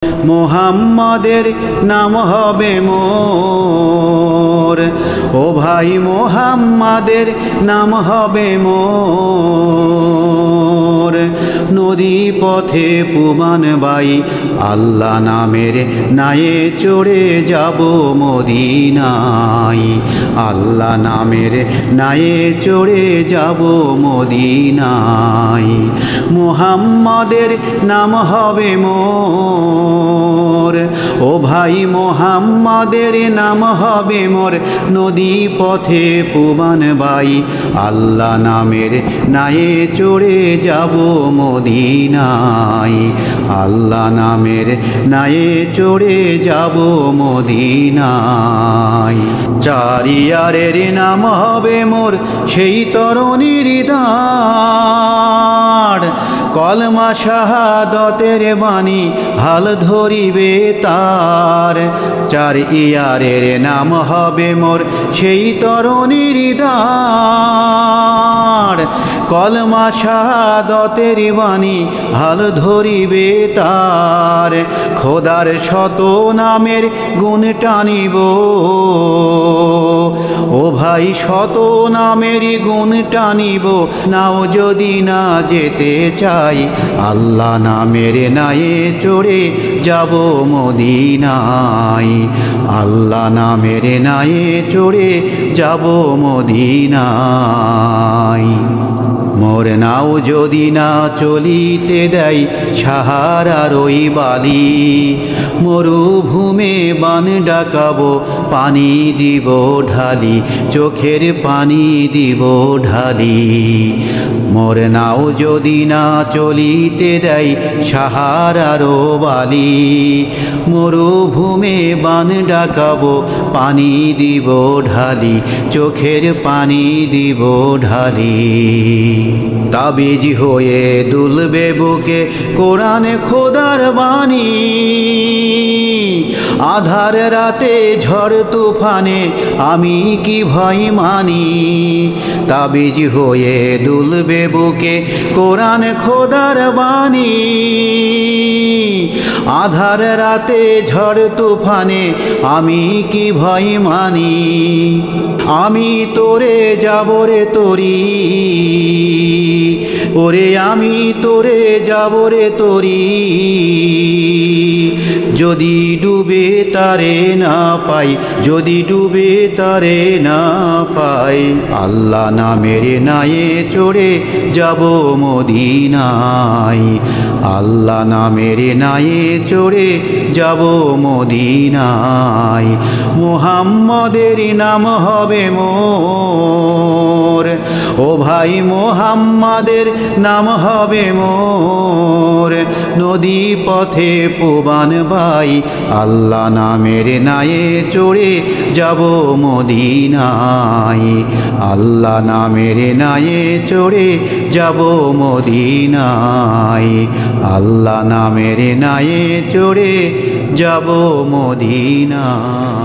মোহাম্মদের নাম হবে মোর, ও ভাই মোহাম্মদের নাম হবে মোর। নদী পথে পুবান বাই আল্লাহ নামের নায়ে চড়ে যাব মদিনায়, আল্লাহ নামের নায়ে চড়ে যাব মদিনায়। মোহাম্মদের নাম হবে মোর, ও ভাই মোহাম্মদের নাম হবে মোর। নদী পথে পুবান বাই আল্লাহ নামের নায়ে চড়ে যাব মদিনায়, আল্লাহ নামের নায়ে চড়ে যাব মদিনায়। চারিয়ারের নাম হবে মোর সেই তরুণীর দাঁড়, কলমা শাহাদতের বাণী হাল ধরিবে তার। চার ইয়ারের নাম হবে মোর সেই তরুণীর দাঁড়, কলমা শাহাদতের বাণী হাল ধরিবে তার। খোদার শত নামের গুণ টানিব, ও ভাই শত নামের গুণ টানিব। নাও যদি না যেতে চাই আল্লাহ নামের নায়ে চড়ে যাব মদিনায়, আল্লাহ নামের নায়ে চড়ে যাব মদিনায়। মোর নাও যদি না চলিতে দেয় সাহারার ওই বালি, মরুভূমে বান ডাকাবো পানি দিব ঢালি, চোখের পানি দিব ঢালি। মোর নাও যদি না চলিতে দেয় সাহারার বালি, মরুভূমে বান ডাকাবো পানি দিব ঢালি, চোখের পানি দিব ঢালি। তাবিজ হয়ে দুলবে বুকে কোরআন খোদার বাণী, আধার রাতে ঝড় তুফানে আমি কি ভয় মানি। তাবিজ হয়ে দুলবে বুকে কোরআন খোদার বাণী, আধার রাতে ঝড় তুফানে আমি কি ভয় মানি। আমি তোরে যাব রে তোরি, ওরে আমি তোরে যাব রে তোরি। যদি ডুবে তারে না পাই, যদি ডুবে তারে না পাই, আল্লাহ নামের নায়ে চড়ে যাব মদিনায়, আল্লাহ নামের নায়ে চড়ে যাব মদিনায়। মুহাম্মদের নাম হবে মোর, ও ভাই মুহাম্মদের নাম হবে মোর। নদী পথে পুবান বাই আল্লাহ নামের নায়ে চড়ে যাব মদিনায়, আল্লাহ নামের নায়ে চড়ে যাব মদিনায়, আল্লাহ নামের নায়ে চড়ে যাব মদিনায়।